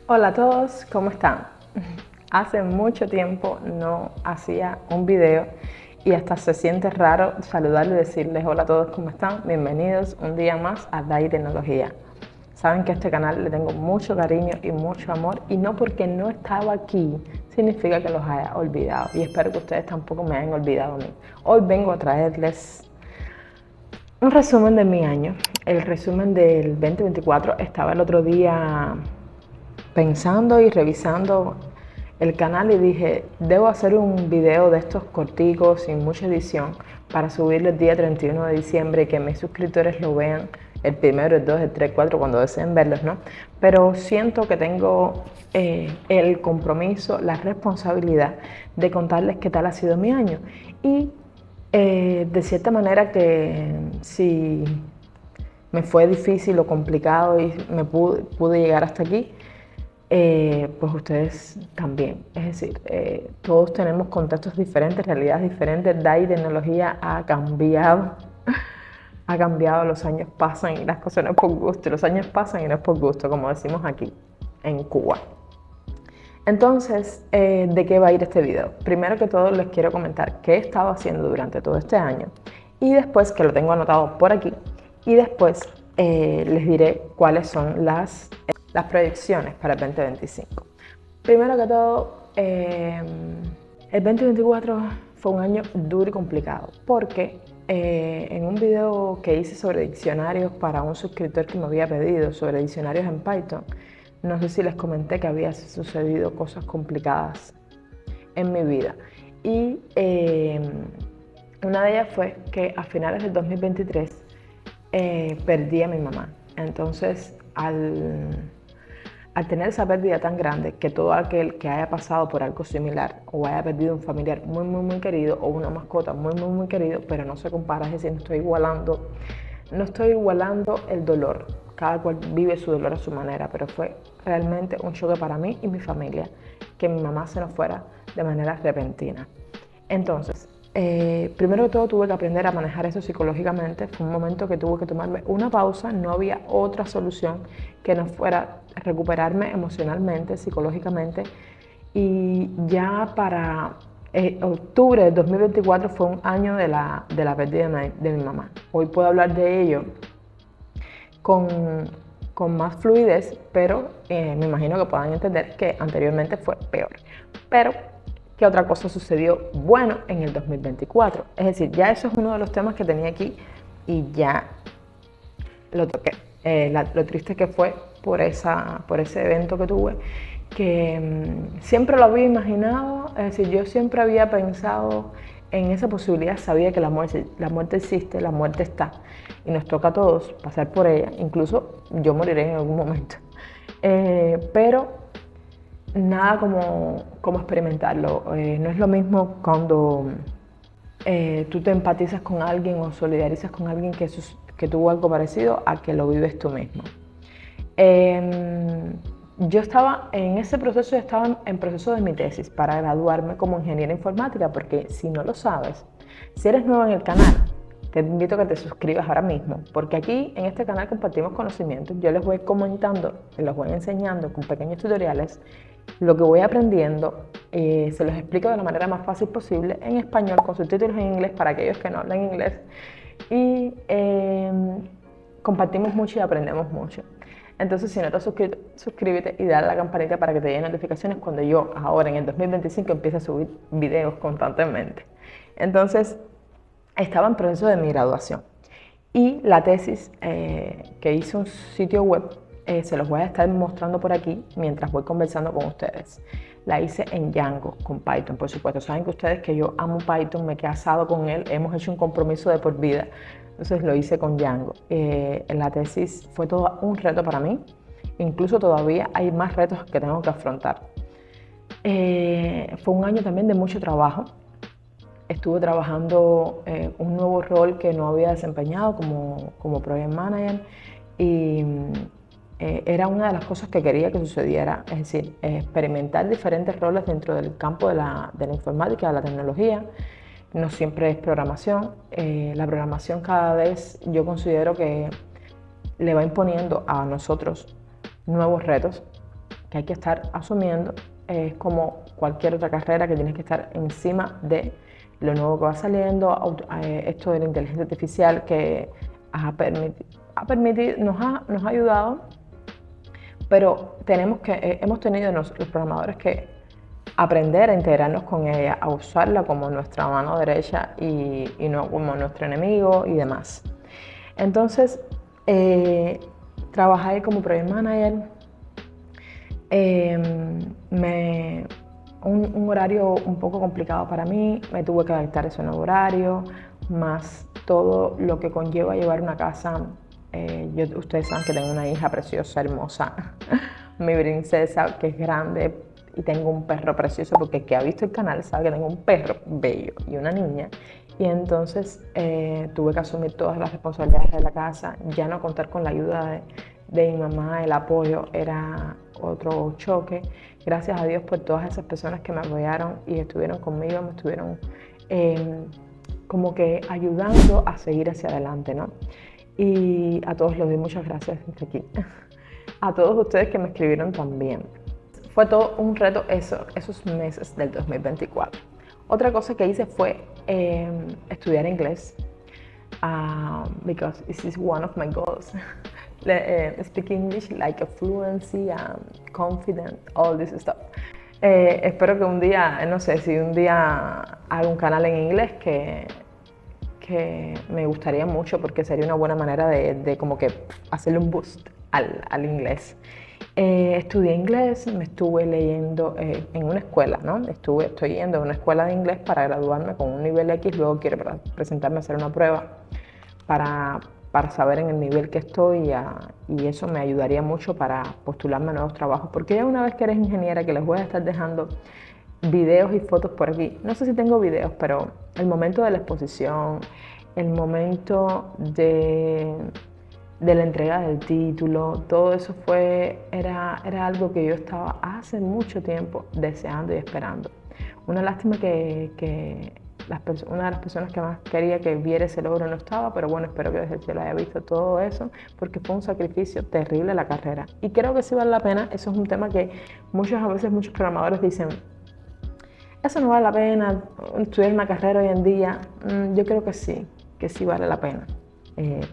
Hola a todos, ¿cómo están? Hace mucho tiempo no hacía un video y hasta se siente raro saludarles y decirles hola a todos, ¿cómo están? Bienvenidos un día más a DAI Tecnología. Saben que a este canal le tengo mucho cariño y mucho amor, y no porque no estaba aquí significa que los haya olvidado, y espero que ustedes tampoco me hayan olvidado a mí. Hoy vengo a traerles un resumen de mi año, el resumen del 2024. Estaba el otro día pensando y revisando el canal y dije, debo hacer un video de estos corticos sin mucha edición para subirlo el día 31 de diciembre y que mis suscriptores lo vean el primero, el 2, el 3, 4, cuando deseen verlos, ¿no? Pero siento que tengo el compromiso, la responsabilidad de contarles qué tal ha sido mi año. Y de cierta manera que si me fue difícil o complicado y me pude llegar hasta aquí, pues ustedes también. Es decir, todos tenemos contextos diferentes, realidades diferentes. DAI Tecnología ha cambiado, los años pasan y las cosas no es por gusto, los años pasan y no es por gusto, como decimos aquí en Cuba. Entonces, ¿de qué va a ir este video? Primero que todo les quiero comentar qué he estado haciendo durante todo este año, y después, que lo tengo anotado por aquí, y después les diré cuáles son las proyecciones para el 2025. Primero que todo, el 2024 fue un año duro y complicado porque en un video que hice sobre diccionarios para un suscriptor que me había pedido sobre diccionarios en Python, no sé si les comenté que había sucedido cosas complicadas en mi vida. Y una de ellas fue que a finales del 2023 perdí a mi mamá. Entonces, al tener esa pérdida tan grande, que todo aquel que haya pasado por algo similar o haya perdido un familiar muy querido o una mascota muy querido, pero no se compara, es decir, no estoy igualando el dolor. Cada cual vive su dolor a su manera, pero fue realmente un choque para mí y mi familia que mi mamá se nos fuera de manera repentina. Entonces, primero que todo tuve que aprender a manejar eso psicológicamente. Fue un momento que tuve que tomarme una pausa, no había otra solución que no fuera recuperarme emocionalmente, psicológicamente. Y ya para octubre del 2024 fue un año de la pérdida de mi mamá. Hoy puedo hablar de ello con más fluidez, pero me imagino que puedan entender que anteriormente fue peor. Pero ¿qué otra cosa sucedió bueno en el 2024? Es decir, ya eso es uno de los temas que tenía aquí y ya lo toqué. Lo triste que fue por ese evento que tuve, que siempre lo había imaginado. Es decir, yo siempre había pensado en esa posibilidad, sabía que la muerte existe, la muerte está, y nos toca a todos pasar por ella, incluso yo moriré en algún momento. Pero nada como experimentarlo. No es lo mismo cuando tú te empatizas con alguien o solidarizas con alguien que tuvo algo parecido a que lo vives tú mismo. Yo estaba en ese proceso, estaba en proceso de mi tesis para graduarme como ingeniera informática, porque si no lo sabes, si eres nuevo en el canal, te invito a que te suscribas ahora mismo, porque aquí en este canal compartimos conocimientos. Yo les voy comentando, les voy enseñando con pequeños tutoriales lo que voy aprendiendo. Se los explico de la manera más fácil posible en español, con subtítulos en inglés para aquellos que no hablan inglés, y compartimos mucho y aprendemos mucho. Entonces, si no te has suscrito, suscríbete y dale a la campanita para que te lleguen notificaciones cuando yo ahora en el 2025 empiece a subir videos constantemente. Entonces, estaba en proceso de mi graduación y la tesis que hice un sitio web, se los voy a estar mostrando por aquí mientras voy conversando con ustedes. La hice en Django, con Python, por supuesto. Saben que ustedes que yo amo Python, me he casado con él, hemos hecho un compromiso de por vida. Entonces lo hice con Django. La tesis fue todo un reto para mí. Incluso todavía hay más retos que tengo que afrontar. Fue un año también de mucho trabajo. Estuve trabajando un nuevo rol que no había desempeñado como Project Manager, y era una de las cosas que quería que sucediera, es decir, experimentar diferentes roles dentro del campo de la informática, de la tecnología. No siempre es programación. La programación cada vez yo considero que le va imponiendo a nosotros nuevos retos. que hay que estar asumiendo. Es como cualquier otra carrera que tienes que estar encima de lo nuevo que va saliendo, esto de la inteligencia artificial que nos ha ayudado, pero hemos tenido los programadores que aprender a integrarnos con ella, a usarla como nuestra mano derecha y no como nuestro enemigo y demás. Entonces, trabajé como project manager, un horario un poco complicado para mí, me tuve que adaptar a ese nuevo horario, más todo lo que conlleva llevar una casa. Ustedes saben que tengo una hija preciosa, hermosa, mi princesa, que es grande, y tengo un perro precioso, porque el que ha visto el canal sabe que tengo un perro bello y una niña. Y entonces tuve que asumir todas las responsabilidades de la casa, ya no contar con la ayuda de mi mamá, el apoyo era otro choque. Gracias a Dios por todas esas personas que me apoyaron y estuvieron conmigo, me estuvieron como que ayudando a seguir hacia adelante, ¿no? Y a todos les doy muchas gracias desde aquí. A todos ustedes que me escribieron también. Fue todo un reto esos meses del 2024. Otra cosa que hice fue estudiar inglés, because this is one of my goals. Speak English like a fluency, confident, all this stuff. Espero que un día, no sé, si un día hago un canal en inglés que me gustaría mucho, porque sería una buena manera de como que hacerle un boost al inglés. Estudié inglés, me estuve leyendo en una escuela, ¿no? Estoy yendo a una escuela de inglés para graduarme con un nivel X, luego quiero presentarme a hacer una prueba para saber en el nivel que estoy, y eso me ayudaría mucho para postularme a nuevos trabajos, porque ya una vez que eres ingeniera, que les voy a estar dejando videos y fotos por aquí, no sé si tengo videos, pero el momento de la exposición, el momento de la entrega del título, todo eso era algo que yo estaba hace mucho tiempo deseando y esperando. Una lástima que una de las personas que más quería que viera ese logro no estaba, pero bueno, espero que desde el cielo haya visto todo eso, porque fue un sacrificio terrible la carrera. Y creo que sí vale la pena. Eso es un tema que a veces muchos programadores dicen, eso no vale la pena, estudiar una carrera hoy en día. Yo creo que sí vale la pena.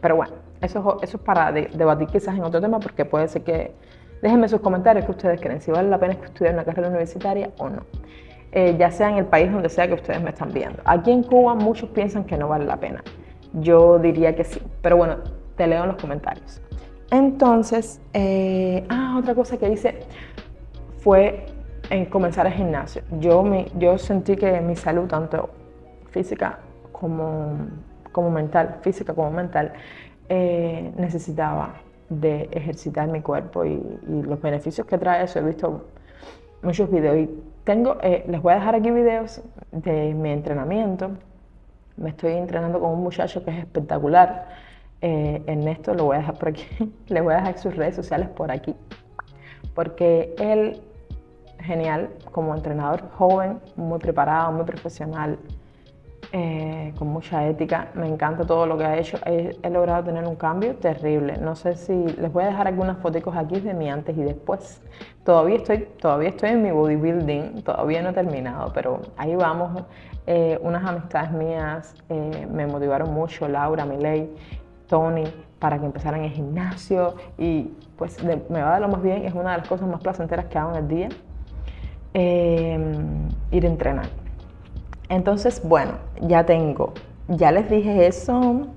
Pero bueno, eso es para debatir quizás en otro tema, porque puede ser que... Déjenme sus comentarios que ustedes creen, si vale la pena estudiar una carrera universitaria o no. Ya sea en el país donde sea que ustedes me están viendo. Aquí en Cuba muchos piensan que no vale la pena. Yo diría que sí, pero bueno, te leo en los comentarios. Entonces, otra cosa que hice fue en comenzar el gimnasio. Yo sentí que mi salud, tanto física como mental, necesitaba de ejercitar mi cuerpo y los beneficios que trae eso. He visto muchos videos y les voy a dejar aquí videos de mi entrenamiento. Me estoy entrenando con un muchacho que es espectacular, Ernesto, lo voy a dejar por aquí. Les voy a dejar sus redes sociales por aquí, porque él, genial, como entrenador, joven, muy preparado, muy profesional, con mucha ética. Me encanta todo lo que ha hecho. He logrado tener un cambio terrible. No sé si les voy a dejar algunas fotos aquí de mi antes y después. Todavía estoy en mi bodybuilding, todavía no he terminado, pero ahí vamos. Unas amistades mías me motivaron mucho, Laura, Miley, Tony, para que empezaran el gimnasio, y pues me va de lo más bien. Es una de las cosas más placenteras que hago en el día, ir a entrenar. Entonces, bueno, ya les dije eso.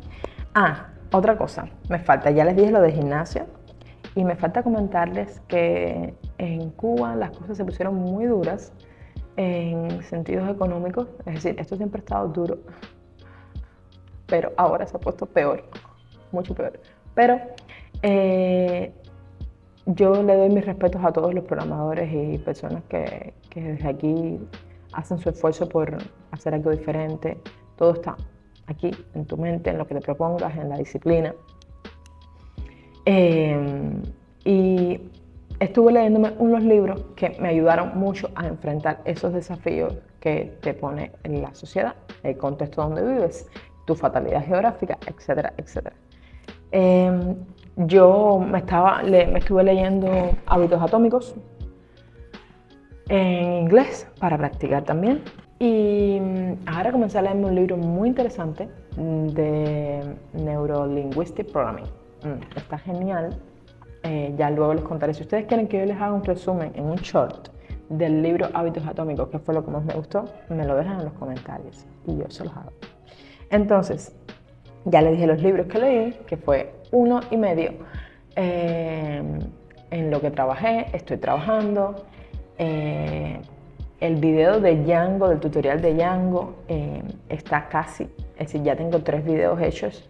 Otra cosa, me falta, ya les dije lo de gimnasio, y me falta comentarles que en Cuba las cosas se pusieron muy duras en sentidos económicos. Es decir, esto siempre ha estado duro, pero ahora se ha puesto peor, mucho peor. Pero yo le doy mis respetos a todos los programadores y personas que desde aquí hacen su esfuerzo por hacer algo diferente. Todo está aquí, en tu mente, en lo que te propongas, en la disciplina. Y estuve leyéndome unos libros que me ayudaron mucho a enfrentar esos desafíos que te pone en la sociedad, el contexto donde vives, tu fatalidad geográfica, etcétera, etcétera. Yo me estuve leyendo Hábitos Atómicos, en inglés para practicar también. Y ahora comencé a leerme un libro muy interesante de Neurolinguistic Programming. Está genial. Ya luego les contaré. Si ustedes quieren que yo les haga un resumen en un short del libro Hábitos Atómicos, que fue lo que más me gustó, me lo dejan en los comentarios y yo se los hago. Entonces, ya les dije los libros que leí, que fue 1,5 en lo que trabajé, estoy trabajando. El video de Django, del tutorial de Django, está casi, es decir, ya tengo 3 videos hechos.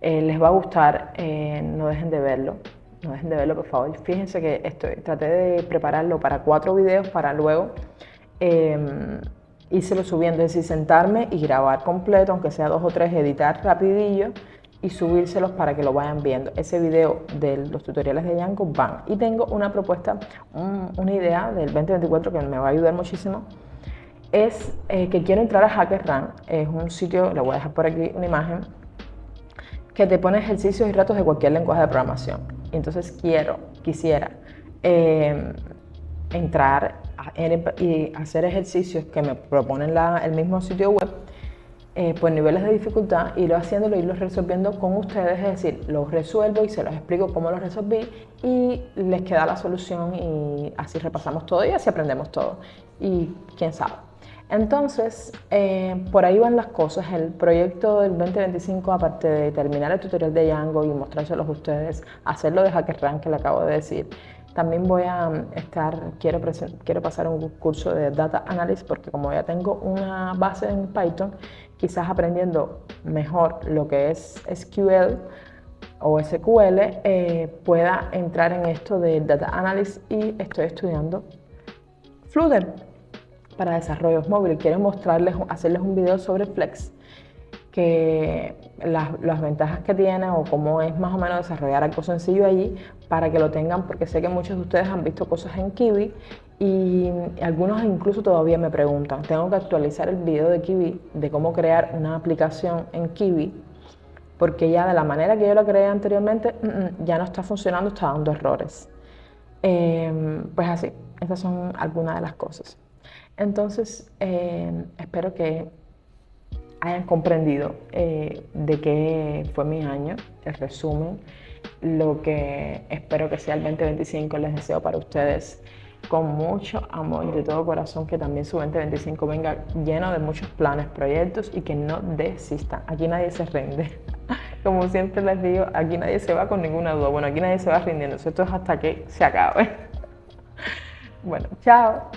Les va a gustar, no dejen de verlo. No dejen de verlo, por favor. Fíjense que traté de prepararlo para 4 videos para luego írselo subiendo, es decir, sentarme y grabar completo, aunque sea 2 o 3, editar rapidillo y subírselos para que lo vayan viendo. Ese video de los tutoriales de Django van. Y tengo una propuesta, una idea del 2024 que me va a ayudar muchísimo. Es que quiero entrar a HackerRank. Es un sitio, le voy a dejar por aquí una imagen, que te pone ejercicios y retos de cualquier lenguaje de programación. Entonces quisiera entrar y hacer ejercicios que me proponen el mismo sitio web por niveles de dificultad, irlo haciéndolo, irlos resolviendo con ustedes, es decir, los resuelvo y se los explico cómo los resolví y les queda la solución y así repasamos todo y así aprendemos todo y quién sabe. Entonces, por ahí van las cosas. El proyecto del 2025, aparte de terminar el tutorial de Django y mostrárselos a ustedes, hacerlo de HackerRank que le acabo de decir, también voy a quiero pasar un curso de Data Analysis porque como ya tengo una base en Python, quizás aprendiendo mejor lo que es SQL o SQL, pueda entrar en esto de Data Analysis y estoy estudiando Flutter para desarrollos móviles. Quiero hacerles un video sobre Flex, que las ventajas que tiene o cómo es más o menos desarrollar algo sencillo allí para que lo tengan, porque sé que muchos de ustedes han visto cosas en Kiwi y algunos incluso todavía me preguntan. Tengo que actualizar el video de Kiwi de cómo crear una aplicación en Kiwi porque ya de la manera que yo la creé anteriormente ya no está funcionando, está dando errores. Pues así, esas son algunas de las cosas. Entonces, espero que hayan comprendido de qué fue mi año, el resumen, lo que espero que sea el 2025. Les deseo para ustedes con mucho amor y de todo corazón que también su 2025 venga lleno de muchos planes, proyectos y que no desistan. Aquí nadie se rinde. Como siempre les digo, aquí nadie se va con ninguna duda. Bueno, aquí nadie se va rindiendo. Esto es hasta que se acabe. Bueno, chao.